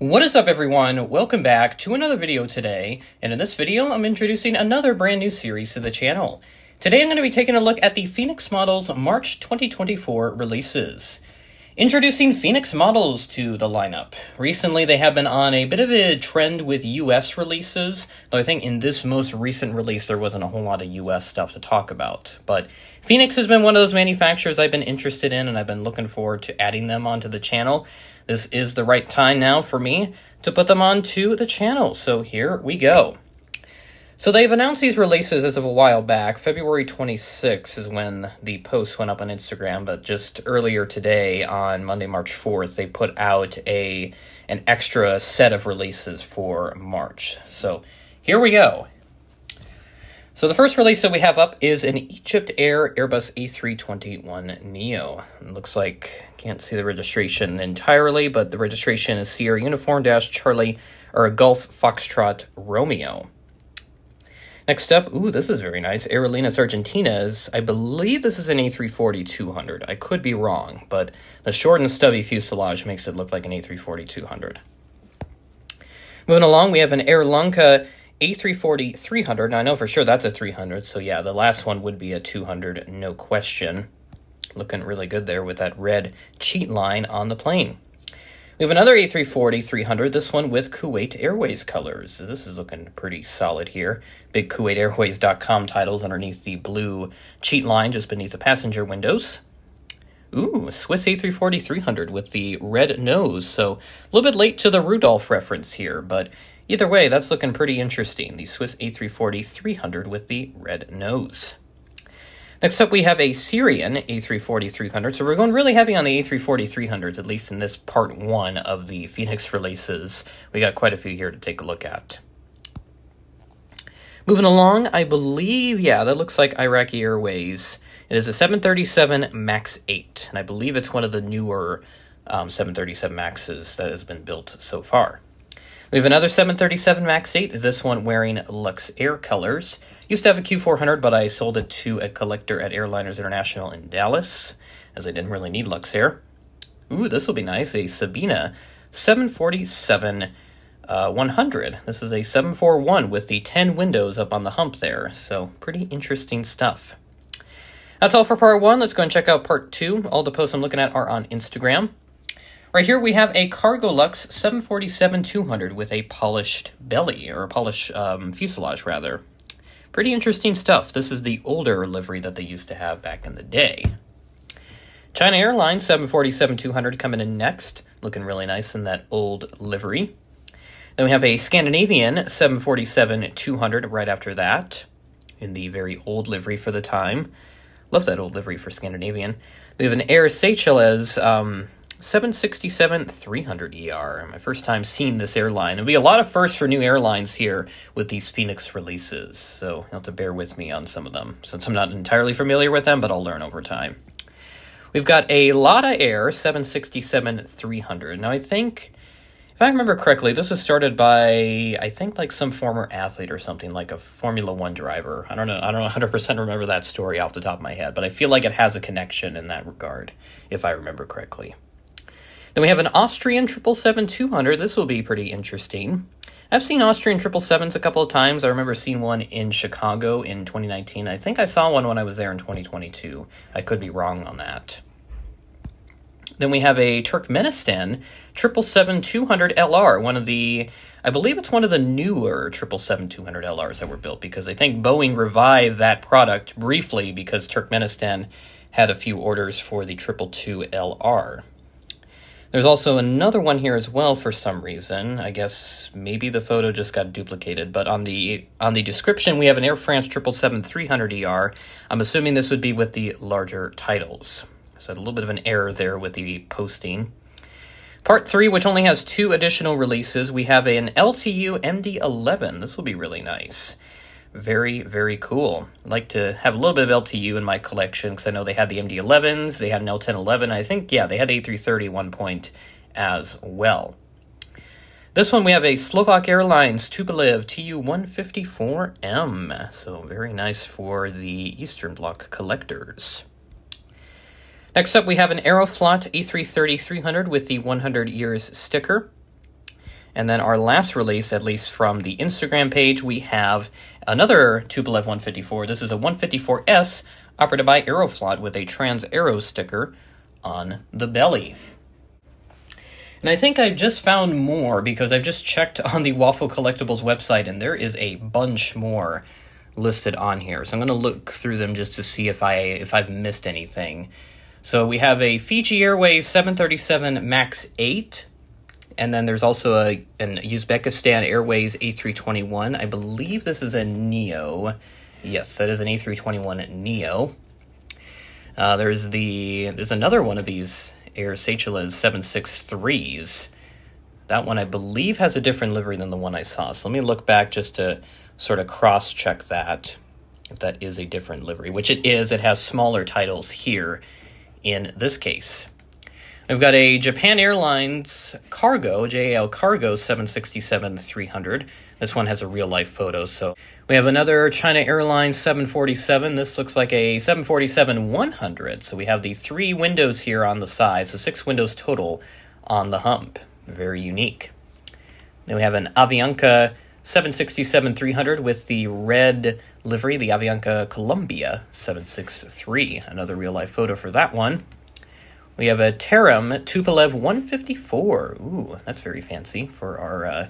What is up, everyone? Welcome back to another video today, and in this video I'm introducing another brand new series to the channel. Today I'm going to be taking a look at the Phoenix Models March 2024 releases. Introducing Phoenix Models to the lineup. Recently they have been on a bit of a trend with US releases, though I think in this most recent release there wasn't a whole lot of US stuff to talk about. But Phoenix has been one of those manufacturers I've been interested in, and I've been looking forward to adding them onto the channel. This is the right time now for me to put them onto the channel, so here we go. So they've announced these releases as of a while back. February 26th is when the post went up on Instagram, but just earlier today on Monday, March 4th, they put out an extra set of releases for March. So here we go. So the first release that we have up is an Egypt Air Airbus A321neo. It looks like, can't see the registration entirely, but the registration is Sierra Uniform Dash Charlie, or a Golf Foxtrot Romeo. Next up, ooh, this is very nice. Aerolíneas Argentinas. I believe this is an A340-200. I could be wrong, but the short and stubby fuselage makes it look like an A340-200. Moving along, we have an Air Lanka A340-300. Now, I know for sure that's a 300, so yeah, the last one would be a 200, no question. Looking really good there with that red cheat line on the plane. We have another A340-300, this one with Kuwait Airways colors. So this is looking pretty solid here. Big KuwaitAirways.com titles underneath the blue cheat line just beneath the passenger windows. Ooh, Swiss A340-300 with the red nose. So a little bit late to the Rudolph reference here, but either way, that's looking pretty interesting. The Swiss A340-300 with the red nose. Next up, we have a Syrian A340-300. So we're going really heavy on the A340-300s, at least in this part one of the Phoenix releases. We got quite a few here to take a look at. Moving along, I believe, yeah, that looks like Iraqi Airways. It is a 737 MAX 8, and I believe it's one of the newer 737 MAXs that has been built so far. We have another 737 MAX 8, this one wearing Lux Air colors. Used to have a Q400, but I sold it to a collector at Airliners International in Dallas, as I didn't really need Lux Air. Ooh, this will be nice, a Sabina 747 100. This is a 741 with the 10 windows up on the hump there, so pretty interesting stuff. That's all for part one. Let's go and check out part two. All the posts I'm looking at are on Instagram. Right here we have a Cargolux 747-200 with a polished belly, or a polished fuselage, rather. Pretty interesting stuff. This is the older livery that they used to have back in the day. China Airlines 747-200 coming in next, looking really nice in that old livery. Then we have a Scandinavian 747-200 right after that, in the very old livery for the time. Love that old livery for Scandinavian. We have an Air Seychelles 767-300ER. My first time seeing this airline. It'll be a lot of firsts for new airlines here with these Phoenix releases, so you'll have to bear with me on some of them, since I'm not entirely familiar with them, but I'll learn over time. We've got a Lada Air 767-300. Now I think, if I remember correctly, this was started by, I think, like some former athlete or something, like a Formula One driver. I don't know 100% remember that story off the top of my head, but I feel like it has a connection in that regard, if I remember correctly. Then we have an Austrian 777-200. This will be pretty interesting. I've seen Austrian 777s a couple of times. I remember seeing one in Chicago in 2019. I think I saw one when I was there in 2022. I could be wrong on that. Then we have a Turkmenistan 777-200LR, one of the, I believe it's one of the newer 777-200 LRs that were built, because I think Boeing revived that product briefly because Turkmenistan had a few orders for the 222LR. There's also another one here as well for some reason. I guess maybe the photo just got duplicated, but on the description we have an Air France 777-300ER. I'm assuming this would be with the larger titles. So a little bit of an error there with the posting. Part 3, which only has 2 additional releases, we have an LTU MD-11. This will be really nice. Very, very cool. I'd like to have a little bit of LTU in my collection, because I know they had the MD-11s, they had an L-1011, I think, yeah, they had A330 at one point as well. This one we have a Slovak Airlines Tupolev Tu-154M, so very nice for the Eastern Bloc collectors. Next up, we have an Aeroflot A330-300 with the 100 years sticker. And then our last release, at least from the Instagram page, we have another Tupolev 154. This is a 154S operated by Aeroflot with a Trans Aero sticker on the belly. And I think I just found more because I've just checked on the Waffle Collectibles website, and there is a bunch more listed on here. So I'm going to look through them just to see if I've missed anything. So we have a Fiji Airways 737 MAX 8. And then there's also an Uzbekistan Airways A321. I believe this is a Neo. Yes, that is an A321 Neo. There's another one of these Air Seychelles 763s. That one I believe has a different livery than the one I saw. So let me look back just to sort of cross-check that, if that is a different livery, which it is. It has smaller titles here in this case. We've got a Japan Airlines Cargo, JAL Cargo 767-300. This one has a real-life photo. So we have another China Airlines 747. This looks like a 747-100. So we have the 3 windows here on the side. So 6 windows total on the hump. Very unique. Then we have an Avianca 767-300 with the red livery, the Avianca Columbia 763. Another real-life photo for that one. We have a Taram Tupolev 154. Ooh, that's very fancy for our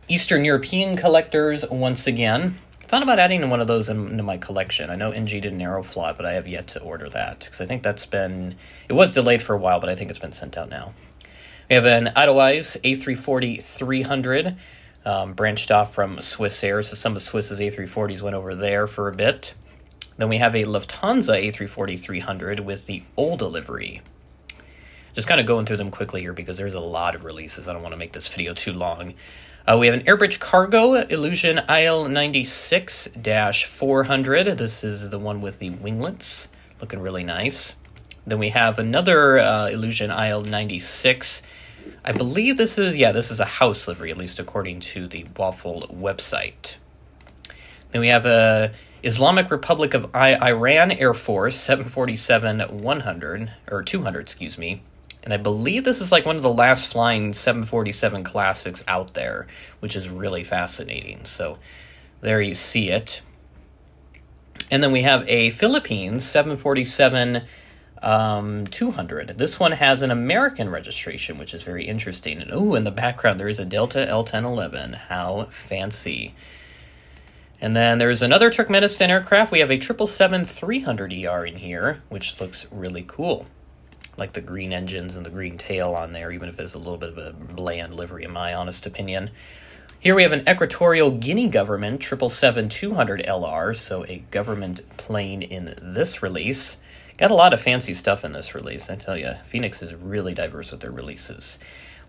Eastern European collectors once again. Thought about adding one of those into my collection. I know NG did an Aeroflot, but I have yet to order that because I think it was delayed for a while, but I think it's been sent out now. We have an Edelweiss A340-300, branched off from Swiss Air, so some of Swiss's A340s went over there for a bit. Then we have a Lufthansa A340-300 with the old livery. Just kind of going through them quickly here because there's a lot of releases. I don't want to make this video too long. We have an Airbridge Cargo Illusion IL96-400. This is the one with the winglets. Looking really nice. Then we have another Illusion IL96. I believe this is a house livery, at least according to the Waffle website. Then we have a Islamic Republic of Iran Air Force 747-100, or 200, excuse me. And I believe this is like one of the last flying 747 classics out there, which is really fascinating. So there you see it. And then we have a Philippines 747-200. This one has an American registration, which is very interesting. And oh, in the background there is a Delta L1011. How fancy. And then there's another Turkmenistan aircraft. We have a 777-300ER in here, which looks really cool. Like the green engines and the green tail on there, even if it's a little bit of a bland livery in my honest opinion. Here we have an Equatorial Guinea government 777-200LR, so a government plane in this release. Got a lot of fancy stuff in this release, I tell you. Phoenix is really diverse with their releases.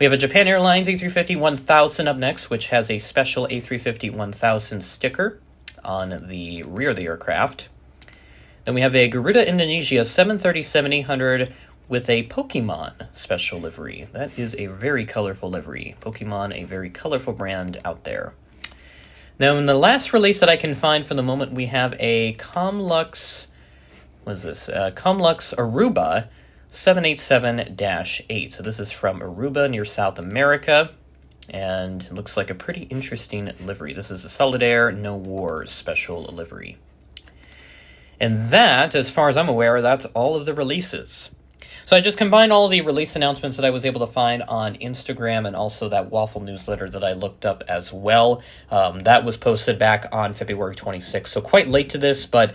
We have a Japan Airlines A350-1000 up next, which has a special A350-1000 sticker on the rear of the aircraft. Then we have a Garuda Indonesia 737-800 with a Pokemon special livery. That is a very colorful livery. Pokemon, a very colorful brand out there. Now, in the last release that I can find for the moment, we have a Comlux, Comlux Aruba 787-8. So this is from Aruba near South America, and it looks like a pretty interesting livery. This is a Solid Air No Wars special livery. And that, as far as I'm aware, that's all of the releases. So I just combined all of the release announcements that I was able to find on Instagram and also that Waffle newsletter that I looked up as well. That was posted back on February 26th, so quite late to this, but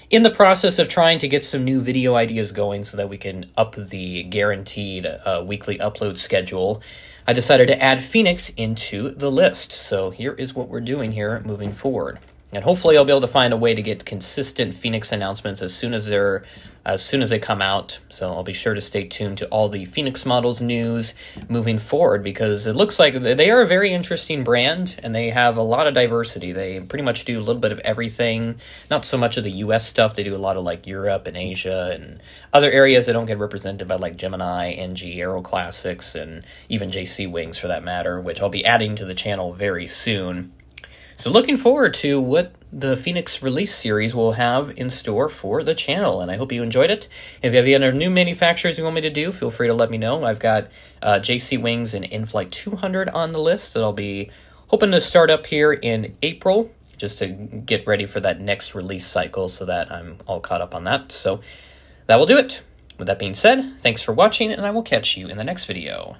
in the process of trying to get some new video ideas going so that we can up the guaranteed weekly upload schedule, I decided to add Phoenix into the list. So here is what we're doing here moving forward. And hopefully I'll be able to find a way to get consistent Phoenix announcements as soon as they come out. So I'll be sure to stay tuned to all the Phoenix models news moving forward, because it looks like they are a very interesting brand and they have a lot of diversity. They pretty much do a little bit of everything. Not so much of the US stuff. They do a lot of like Europe and Asia and other areas that don't get represented by like Gemini, NG, Aero Classics, and even JC Wings for that matter, which I'll be adding to the channel very soon. So looking forward to what the Phoenix release series will have in store for the channel, and I hope you enjoyed it. If you have any other new manufacturers you want me to do, feel free to let me know. I've got JC Wings and In-Flight 200 on the list that I'll be hoping to start up here in April, just to get ready for that next release cycle so that I'm all caught up on that. So that will do it. With that being said, thanks for watching, and I will catch you in the next video.